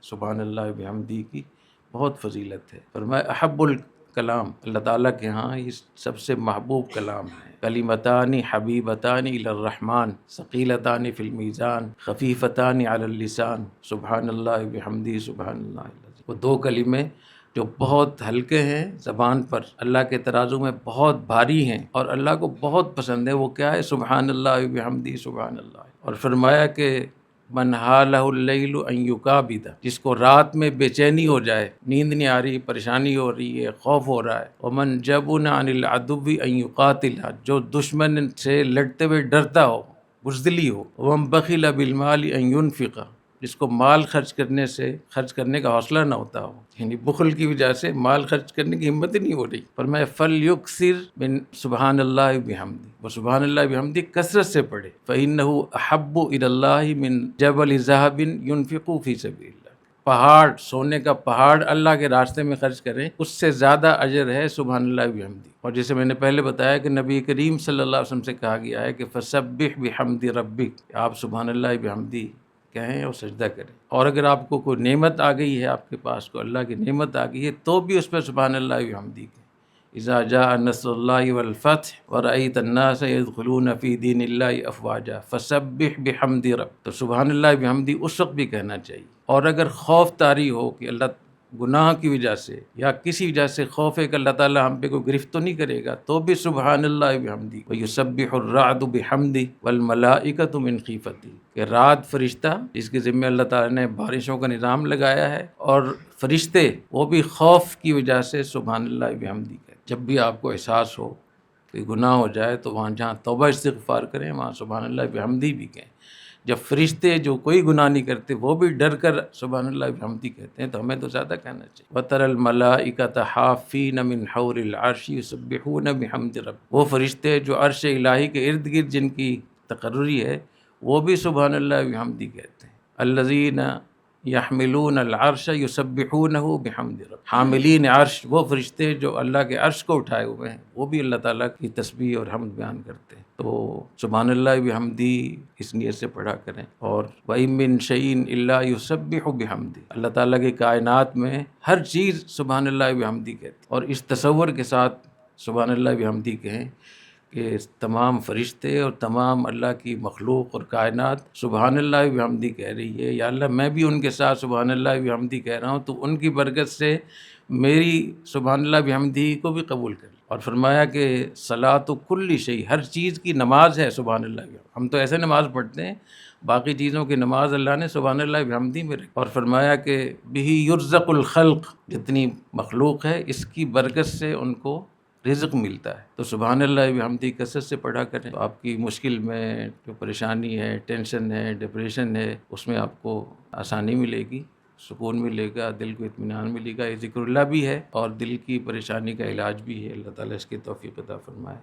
سبحان اللہ بحمدی کی بہت فضیلت ہے۔ فرمایا احب الکلام، اللہ تعالیٰ کے ہاں یہ سب سے محبوب کلام ہے۔ کلمتان حبیبتان الی الرحمن ثقیلتان فی المیزان خفیفتان علی اللسان سبحان اللہ بحمدی سبحان اللہ العظیم۔ وہ دو کلمے جو بہت ہلکے ہیں زبان پر، اللہ کے ترازو میں بہت بھاری ہیں اور اللہ کو بہت پسند ہے، وہ کیا ہے؟ سبحان اللہ بحمدی سبحان اللہ۔ اور فرمایا کہ من حالہ اللیل ان یکابد، جس کو رات میں بے چینی ہو جائے، نیند نہیں آ رہی، پریشانی ہو رہی ہے، خوف ہو رہا ہے، ومن جبن عن العدو ان یقاتل، جو دشمن سے لڑتے ہوئے ڈرتا ہو، بزدلی ہو، ومن بخل بالمال ان ینفق، جس کو مال خرچ کرنے کا حوصلہ نہ ہوتا ہو، یعنی بخل کی وجہ سے مال خرچ کرنے کی ہمت ہی نہیں ہو رہی، پر میں فلیکثر من سبحان اللہ بحمدی، وہ سبحان اللہ بحمدی کثرت سے پڑھے، فإنہ احب الی اللہ من جبل ذہب ینفق فی سبیل اللہ، پہاڑ، سونے کا پہاڑ اللہ کے راستے میں خرچ کریں، اس سے زیادہ اجر ہے سبحان اللہ بحمدی۔ اور جیسے میں نے پہلے بتایا کہ نبی کریم صلی اللہ علیہ وسلم سے کہا گیا ہے کہ فسبح بحمد ربک، آپ سبحان اللہ بحمدی کہیں اور سجدہ کریں۔ اور اگر آپ کو کوئی نعمت آ گئی ہے، آپ کے پاس کو اللہ کی نعمت آ گئی ہے، تو بھی اس پہ سبحان اللہ بحمدی کہیں۔ اذا جاء نصر اللہ والفتح ورأیت الناس يدخلون فی دین اللہ افواجا فسبح بحمد رب، تو سبحان اللہ بحمدی اس وقت بھی کہنا چاہیے۔ اور اگر خوف طاری ہو کہ اللہ گناہ کی وجہ سے یا کسی وجہ سے خوف ہے کہ اللہ تعالیٰ ہم پہ کوئی گرفت تو نہیں کرے گا، تو بھی سبحان اللہ بحمدی۔ وَيُسَبِّحُ الرَّعْدُ بِحَمْدِهِ وَالْمَلَائِكَةُ مِنْ خِیفَتِهِ، کہ رات فرشتہ جس کے ذمہ اللہ تعالیٰ نے بارشوں کا نظام لگایا ہے، اور فرشتے وہ بھی خوف کی وجہ سے سبحان اللہ بحمدی کہتے۔ جب بھی آپ کو احساس ہو کہ گناہ ہو جائے تو وہاں جہاں توبہ استغفار کریں، وہاں سبحان اللہ بحمدی بھی کہیں۔ جب فرشتے جو کوئی گناہ نہیں کرتے وہ بھی ڈر کر سبحان اللہ بحمدی کہتے ہیں، تو ہمیں تو زیادہ کہنا چاہیے۔ وَتَرَى الْمَلَائِكَةَ حَافِّينَ مِنْ حَوْلِ الْعَرْشِ يُسَبِّحُونَ بِحَمْدِ رَبِّهِمْ، وہ فرشتے جو عرش الہی کے ارد گرد جن کی تقرری ہے، وہ بھی سبحان اللہ بحمدی کہتے ہیں۔ الَّذِينَ یحملون العرش یسبحونہ بحمد رب، حاملین عرش وہ فرشتے جو اللہ کے عرش کو اٹھائے ہوئے ہیں، وہ بھی اللہ تعالیٰ کی تسبیح اور حمد بیان کرتے ہیں۔ تو سبحان اللہ بحمدی اس نیت سے پڑھا کریں۔ اور وَإِن مِّن شَيْءٍ إِلَّا يُسَبِّحُ بِحَمْدِهِ، اللہ تعالیٰ کی کائنات میں ہر چیز سبحان اللہ بحمدی کہتی ہے۔ اور اس تصور کے ساتھ سبحان اللہ بحمدی کہیں کہ تمام فرشتے اور تمام اللہ کی مخلوق اور کائنات سبحان اللہ بحمدی کہہ رہی ہے، یا اللہ میں بھی ان کے ساتھ سبحان اللہ بحمدی کہہ رہا ہوں، تو ان کی برکت سے میری سبحان اللہ بحمدی کو بھی قبول کر۔ اور فرمایا کہ صلاۃ کل شیء، ہر چیز کی نماز ہے سبحان اللہ بحمدی۔ ہم تو ایسے نماز پڑھتے ہیں، باقی چیزوں کی نماز اللہ نے سبحان اللہ بحمدی میں رکھی۔ اور فرمایا کہ بہ یرزق الخلق، جتنی مخلوق ہے اس کی برکت سے ان کو رزق ملتا ہے۔ تو سبحان اللہ بحمدی کثرت سے پڑھا کریں، تو آپ کی مشکل میں جو پریشانی ہے، ٹینشن ہے، ڈپریشن ہے، اس میں آپ کو آسانی ملے گی، سکون ملے گا، دل کو اطمینان ملے گا۔ یہ ذکر اللہ بھی ہے اور دل کی پریشانی کا علاج بھی ہے۔ اللہ تعالیٰ اس کی توفیق عطا فرمائے۔